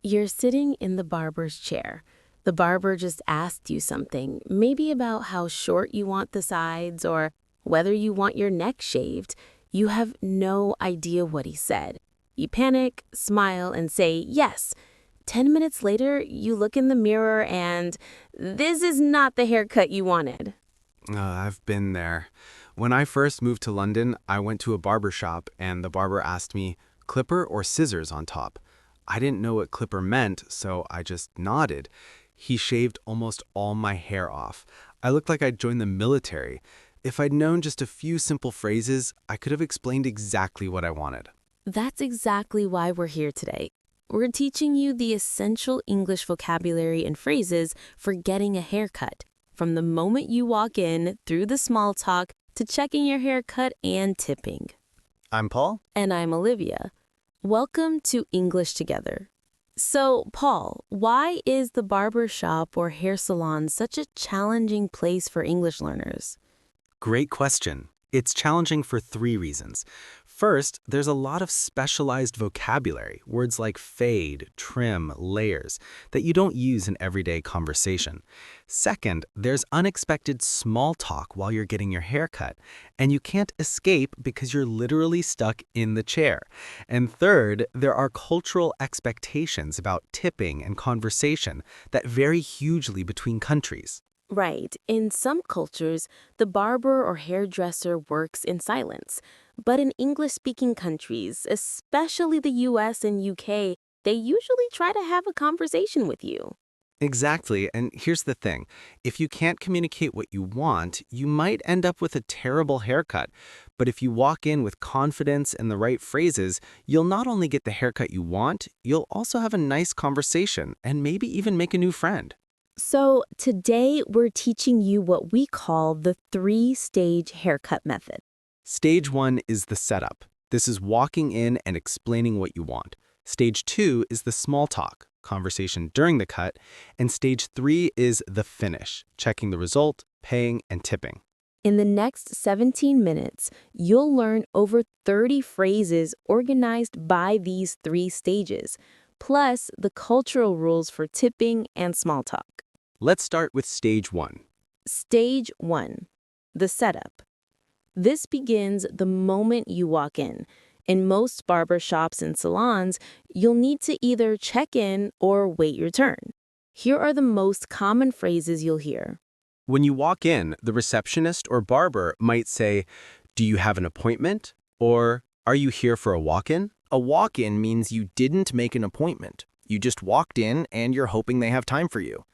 You're sitting in the barber's chair. The barber just asked you something, maybe about how short you want the sides or whether you want your neck shaved. You have no idea what he said. You panic, smile, and say yes. 10 minutes later, you look in the mirror and this is not the haircut you wanted. I've been there. When I first moved to London, I went to a barbershop and the barber asked me, clipper or scissors on top? I didn't know what clipper meant, so I just nodded. He shaved almost all my hair off. I looked like I'd joined the military. If I'd known just a few simple phrases, I could have explained exactly what I wanted. That's exactly why we're here today. We're teaching you the essential English vocabulary and phrases for getting a haircut. From the moment you walk in, through the small talk, to checking your haircut and tipping. I'm Paul. And I'm Olivia. Welcome to English Together. So, Paul, why is the barber shop or hair salon such a challenging place for English learners? Great question. It's challenging for three reasons. First, there's a lot of specialized vocabulary, words like fade, trim, layers, that you don't use in everyday conversation. Second, there's unexpected small talk while you're getting your hair cut, and you can't escape because you're literally stuck in the chair. And third, there are cultural expectations about tipping and conversation that vary hugely between countries. Right. In some cultures, the barber or hairdresser works in silence. But in English-speaking countries, especially the US and UK, they usually try to have a conversation with you. Exactly, and here's the thing. If you can't communicate what you want, you might end up with a terrible haircut. But if you walk in with confidence and the right phrases, you'll not only get the haircut you want, you'll also have a nice conversation and maybe even make a new friend. So today we're teaching you what we call the three-stage haircut method. Stage 1 is the setup. This is walking in and explaining what you want. Stage 2 is the small talk, conversation during the cut. And Stage 3 is the finish, checking the result, paying, and tipping. In the next 17 minutes, you'll learn over 30 phrases organized by these three stages, plus the cultural rules for tipping and small talk. Let's start with Stage 1. Stage 1, the setup. This begins the moment you walk in. In most barber shops and salons, you'll need to either check in or wait your turn. Here are the most common phrases you'll hear. When you walk in, the receptionist or barber might say, "Do you have an appointment?" Or, "Are you here for a walk-in?" A walk-in means you didn't make an appointment. You just walked in and you're hoping they have time for you.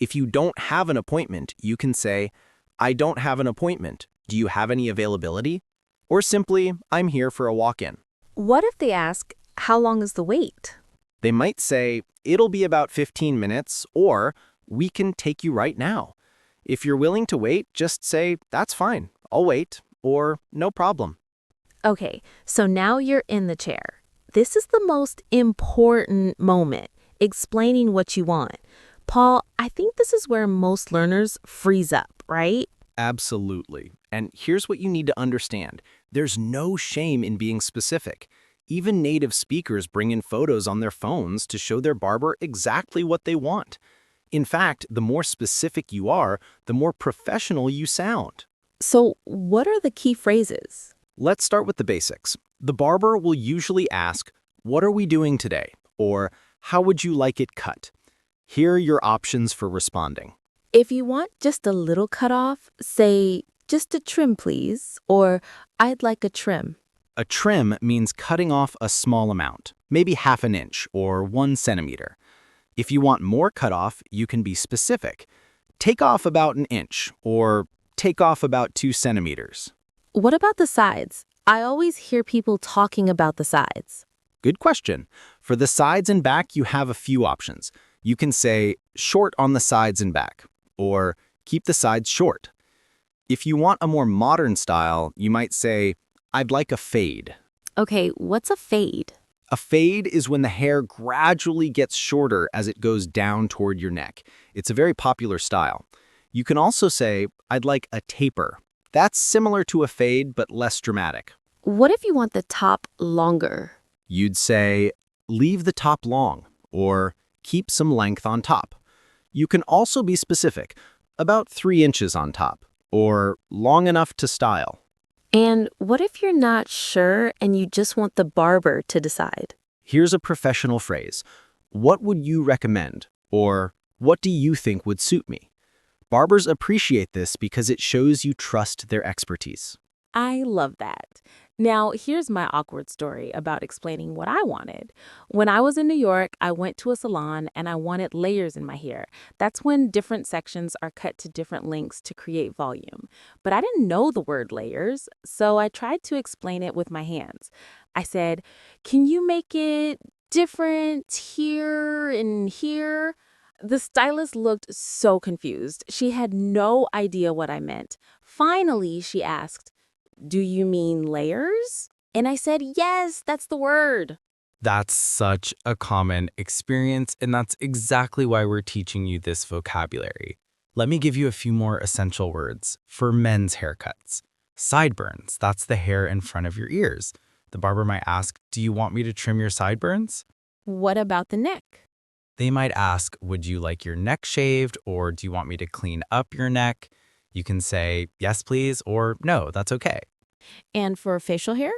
If you don't have an appointment, you can say, "I don't have an appointment. Do you have any availability?" Or simply, "I'm here for a walk-in." What if they ask, how long is the wait? They might say, "It'll be about 15 minutes," or "We can take you right now." If you're willing to wait, just say, "That's fine, I'll wait," or "No problem." Okay, so now you're in the chair. This is the most important moment, explaining what you want. Paul, I think this is where most learners freeze up, right? Absolutely. And here's what you need to understand. There's no shame in being specific. Even native speakers bring in photos on their phones to show their barber exactly what they want. In fact, the more specific you are, the more professional you sound. So what are the key phrases? Let's start with the basics. The barber will usually ask, "What are we doing today?" Or, "How would you like it cut?" Here are your options for responding. If you want just a little cut off, say, just a trim, please, or I'd like a trim. A trim means cutting off a small amount, maybe half an inch or 1 centimeter. If you want more cut off, you can be specific. Take off about an inch or take off about 2 centimeters. What about the sides? I always hear people talking about the sides. Good question. For the sides and back, you have a few options. You can say short on the sides and back, or keep the sides short. If you want a more modern style, you might say, "I'd like a fade." Okay, what's a fade? A fade is when the hair gradually gets shorter as it goes down toward your neck. It's a very popular style. You can also say, "I'd like a taper." That's similar to a fade, but less dramatic. What if you want the top longer? You'd say, "Leave the top long," or keep some length on top. You can also be specific, about 3 inches on top, or long enough to style. And what if you're not sure and you just want the barber to decide? Here's a professional phrase. What would you recommend? Or what do you think would suit me? Barbers appreciate this because it shows you trust their expertise. I love that. Now, here's my awkward story about explaining what I wanted. When I was in New York, I went to a salon and I wanted layers in my hair. That's when different sections are cut to different lengths to create volume. But I didn't know the word layers, so I tried to explain it with my hands. I said, "Can you make it different here and here?" The stylist looked so confused. She had no idea what I meant. Finally, she asked, "Do you mean layers?" And I said, "Yes, that's the word." That's such a common experience, and that's exactly why we're teaching you this vocabulary. Let me give you a few more essential words for men's haircuts. Sideburns, that's the hair in front of your ears. The barber might ask, "Do you want me to trim your sideburns?" What about the neck? They might ask, "Would you like your neck shaved, or do you want me to clean up your neck?" You can say, "Yes, please," or "No, that's okay." And for facial hair?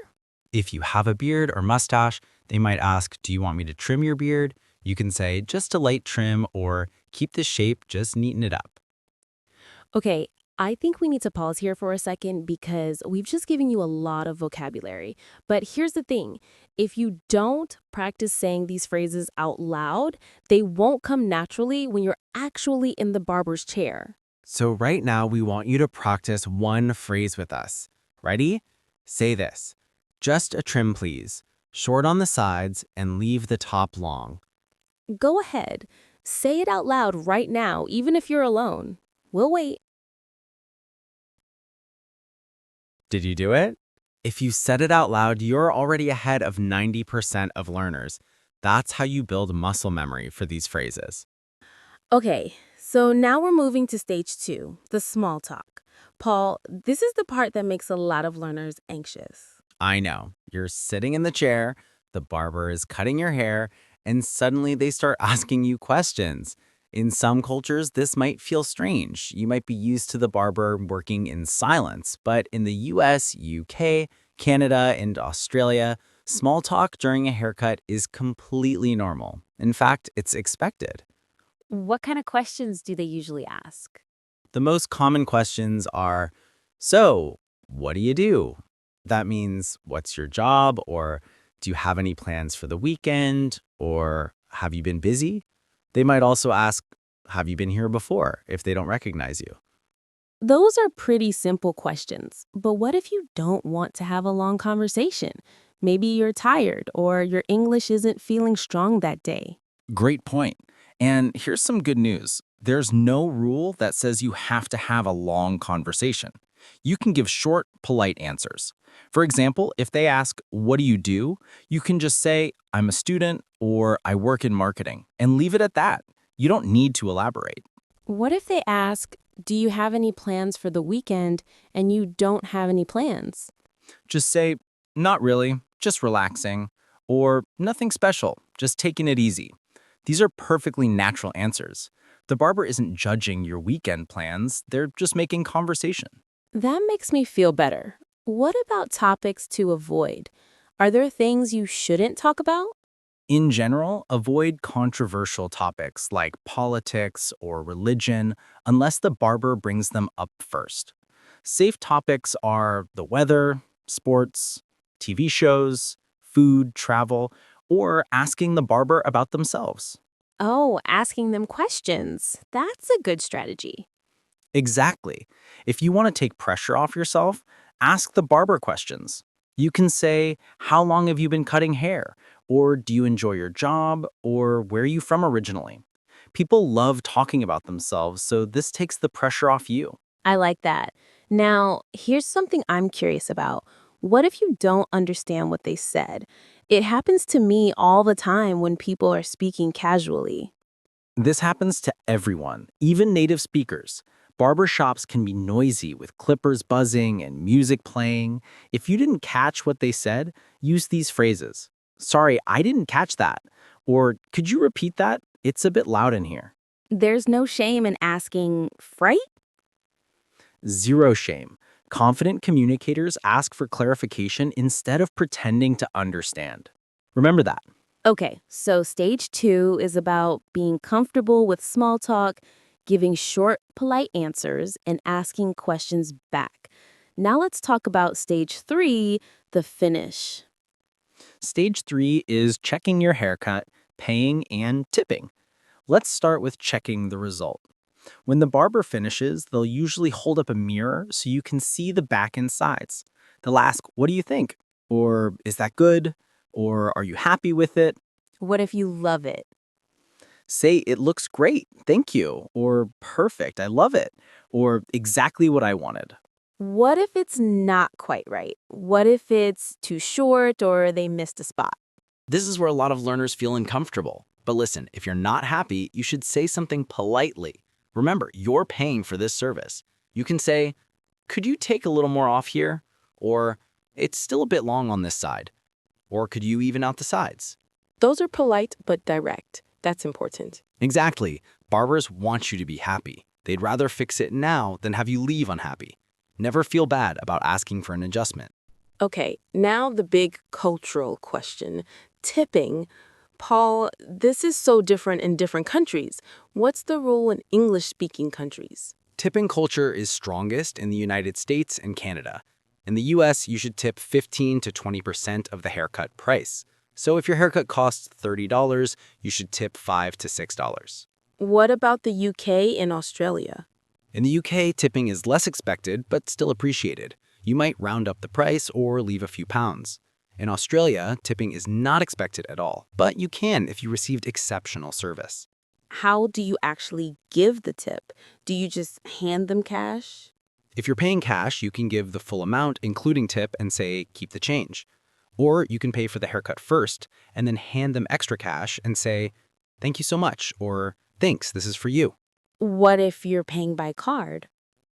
If you have a beard or mustache, they might ask, "Do you want me to trim your beard?" You can say, "Just a light trim," or "Keep the shape, just neaten it up." Okay, I think we need to pause here for a second because we've just given you a lot of vocabulary. But here's the thing. If you don't practice saying these phrases out loud, they won't come naturally when you're actually in the barber's chair. So right now, we want you to practice one phrase with us. Ready? Say this. "Just a trim, please. Short on the sides and leave the top long." Go ahead. Say it out loud right now, even if you're alone. We'll wait. Did you do it? If you said it out loud, you're already ahead of 90% of learners. That's how you build muscle memory for these phrases. Okay, so now we're moving to stage 2, the small talk. Paul, this is the part that makes a lot of learners anxious. I know. You're sitting in the chair, the barber is cutting your hair, and suddenly they start asking you questions. In some cultures, this might feel strange. You might be used to the barber working in silence, but in the US, UK, Canada, and Australia, small talk during a haircut is completely normal. In fact, it's expected. What kind of questions do they usually ask? The most common questions are, "So, what do you do?" That means, "What's your job?" Or, "Do you have any plans for the weekend?" Or, "Have you been busy?" They might also ask, "Have you been here before?" if they don't recognize you. Those are pretty simple questions, but what if you don't want to have a long conversation? Maybe you're tired or your English isn't feeling strong that day. Great point. And here's some good news. There's no rule that says you have to have a long conversation. You can give short, polite answers. For example, if they ask, "What do you do?" you can just say, "I'm a student," or "I work in marketing," and leave it at that. You don't need to elaborate. What if they ask, "Do you have any plans for the weekend?" and you don't have any plans? Just say, "Not really, just relaxing," or "Nothing special, just taking it easy." These are perfectly natural answers. The barber isn't judging your weekend plans, they're just making conversation. That makes me feel better. What about topics to avoid? Are there things you shouldn't talk about? In general, avoid controversial topics like politics or religion unless the barber brings them up first. Safe topics are the weather, sports, TV shows, food, travel, or asking the barber about themselves. Oh, asking them questions. That's a good strategy. Exactly. If you want to take pressure off yourself, ask the barber questions. You can say, "How long have you been cutting hair?" Or "Do you enjoy your job?" Or "Where are you from originally?" People love talking about themselves, so this takes the pressure off you. I like that. Now, here's something I'm curious about. What if you don't understand what they said? It happens to me all the time when people are speaking casually. This happens to everyone, even native speakers. Barbershops can be noisy with clippers buzzing and music playing. If you didn't catch what they said, use these phrases. "Sorry, I didn't catch that." Or could you repeat that? It's a bit loud in here. There's no shame in asking, fright? Zero shame. Confident communicators ask for clarification instead of pretending to understand. Remember that. Okay, so stage 2 is about being comfortable with small talk, giving short, polite answers, and asking questions back. Now let's talk about stage 3, the finish. Stage 3 is checking your haircut, paying, and tipping. Let's start with checking the result. When the barber finishes, they'll usually hold up a mirror so you can see the back and sides. They'll ask, "What do you think?" Or "Is that good?" Or "Are you happy with it?" What if you love it? Say, "It looks great, thank you," or "Perfect, I love it," or "Exactly what I wanted." What if it's not quite right? What if it's too short or they missed a spot? This is where a lot of learners feel uncomfortable. But listen, if you're not happy, you should say something politely. Remember, you're paying for this service. You can say, "Could you take a little more off here?" Or "It's still a bit long on this side." Or "Could you even out the sides?" Those are polite but direct. That's important. Exactly. Barbers want you to be happy. They'd rather fix it now than have you leave unhappy. Never feel bad about asking for an adjustment. Okay, now the big cultural question. Tipping. Paul, this is so different in different countries. What's the rule in English-speaking countries? Tipping culture is strongest in the United States and Canada. In the US, you should tip 15 to 20% of the haircut price. So if your haircut costs $30, you should tip $5 to $6. What about the UK and Australia? In the UK, tipping is less expected but still appreciated. You might round up the price or leave a few pounds. In Australia, tipping is not expected at all, but you can if you received exceptional service. How do you actually give the tip? Do you just hand them cash? If you're paying cash, you can give the full amount, including tip, and say, "Keep the change." Or you can pay for the haircut first and then hand them extra cash and say, "Thank you so much," or "Thanks, this is for you." What if you're paying by card?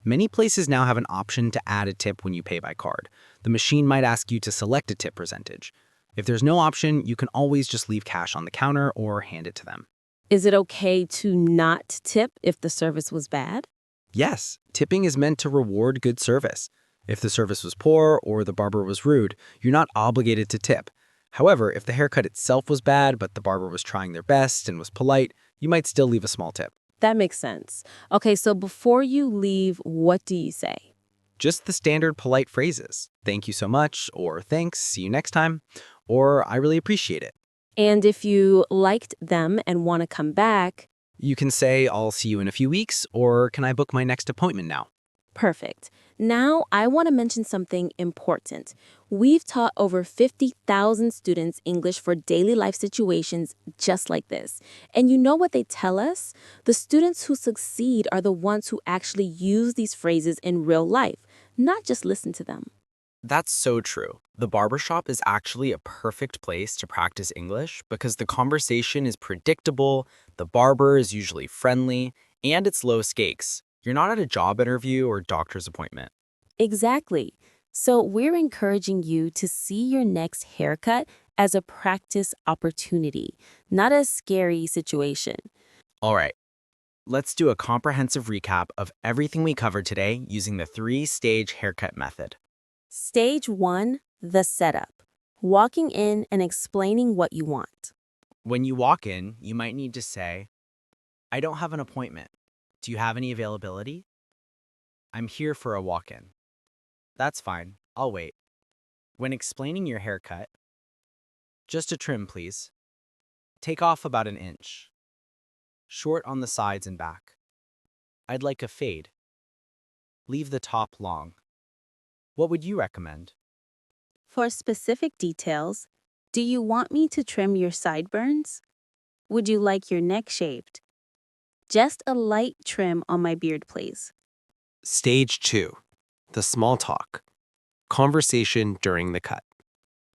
Many places now have an option to add a tip when you pay by card. The machine might ask you to select a tip percentage. If there's no option, you can always just leave cash on the counter or hand it to them. Is it okay to not tip if the service was bad? Yes, tipping is meant to reward good service. If the service was poor or the barber was rude, you're not obligated to tip. However, if the haircut itself was bad but the barber was trying their best and was polite, you might still leave a small tip. That makes sense. Okay, so before you leave, what do you say? Just the standard polite phrases. "Thank you so much," or "Thanks, see you next time," or "I really appreciate it." And if you liked them and want to come back, You can say, "I'll see you in a few weeks," or "Can I book my next appointment now?" perfect. Now, I want to mention something important. We've taught over 50,000 students English for daily life situations just like this. And you know what they tell us? The students who succeed are the ones who actually use these phrases in real life, not just listen to them. That's so true. The barbershop is actually a perfect place to practice English because the conversation is predictable, the barber is usually friendly, and it's low stakes. You're not at a job interview or doctor's appointment. Exactly. So we're encouraging you to see your next haircut as a practice opportunity, not a scary situation. All right, let's do a comprehensive recap of everything we covered today using the 3-stage haircut method. Stage 1, the setup. Walking in and explaining what you want. When you walk in, you might need to say, "I don't have an appointment. Do you have any availability? I'm here for a walk-in." "That's fine. I'll wait." When explaining your haircut, "Just a trim, please. Take off about an inch. Short on the sides and back. I'd like a fade. Leave the top long. What would you recommend?" For specific details, do you want me to trim your sideburns? Would you like your neck shaved? Just a light trim on my beard, please. Stage 2, the small talk. Conversation during the cut.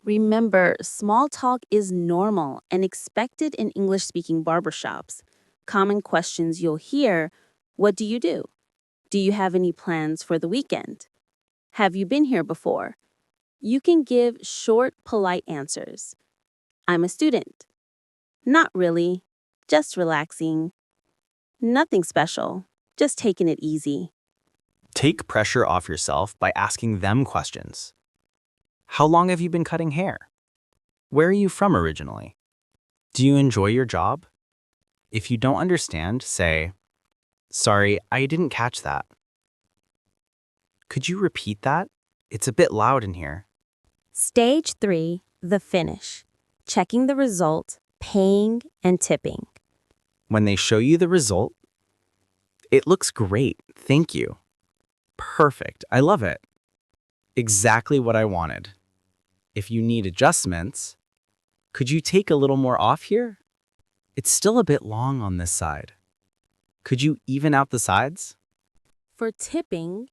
Remember, small talk is normal and expected in English-speaking barbershops. Common questions you'll hear: what do you do? Do you have any plans for the weekend? Have you been here before? You can give short, polite answers. I'm a student. Not really. Just relaxing. Nothing special. Just taking it easy. Take pressure off yourself by asking them questions. How long have you been cutting hair? Where are you from originally? Do you enjoy your job? If you don't understand, say, "Sorry, I didn't catch that." Could you repeat that? It's a bit loud in here. Stage 3, the finish. Checking the result, paying, and tipping. When they show you the result, "It looks great, thank you." "Perfect, I love it." "Exactly what I wanted." If you need adjustments, "Could you take a little more off here? It's still a bit long on this side. Could you even out the sides?" For tipping,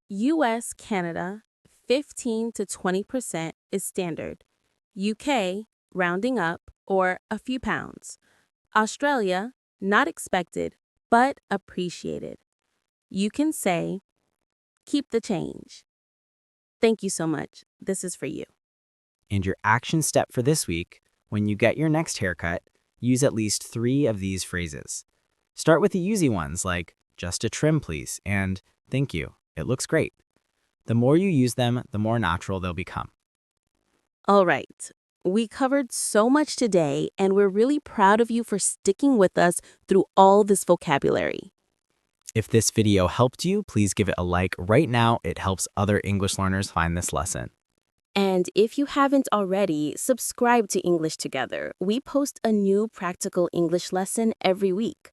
US, Canada, 15 to 20% is standard. UK, rounding up, or a few pounds. Australia, not expected, but appreciated. You can say, "Keep the change." Thank you so much. This is for you. And your action step for this week, when you get your next haircut, use at least 3 of these phrases. Start with the easy ones like, "Just a trim, please," and "Thank you, it looks great." The more you use them, the more natural they'll become. All right. We covered so much today, and we're really proud of you for sticking with us through all this vocabulary. If this video helped you, please give it a like right now. It helps other English learners find this lesson. And if you haven't already, subscribe to English Together. We post a new practical English lesson every week.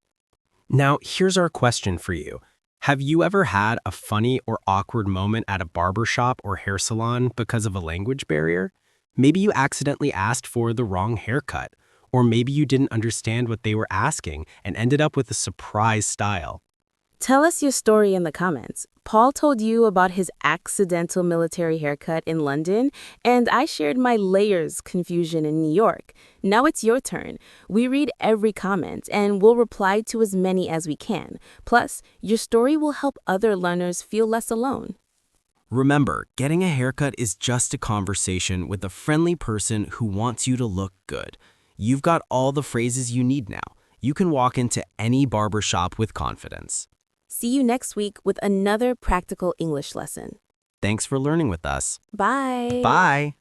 Now, here's our question for you. Have you ever had a funny or awkward moment at a barbershop or hair salon because of a language barrier? Maybe you accidentally asked for the wrong haircut, or maybe you didn't understand what they were asking and ended up with a surprise style. Tell us your story in the comments. Paul told you about his accidental military haircut in London, and I shared my layers confusion in New York. Now it's your turn. We read every comment, and we'll reply to as many as we can. Plus, your story will help other learners feel less alone. Remember, getting a haircut is just a conversation with a friendly person who wants you to look good. You've got all the phrases you need now. You can walk into any barbershop with confidence. See you next week with another practical English lesson. Thanks for learning with us. Bye. Bye.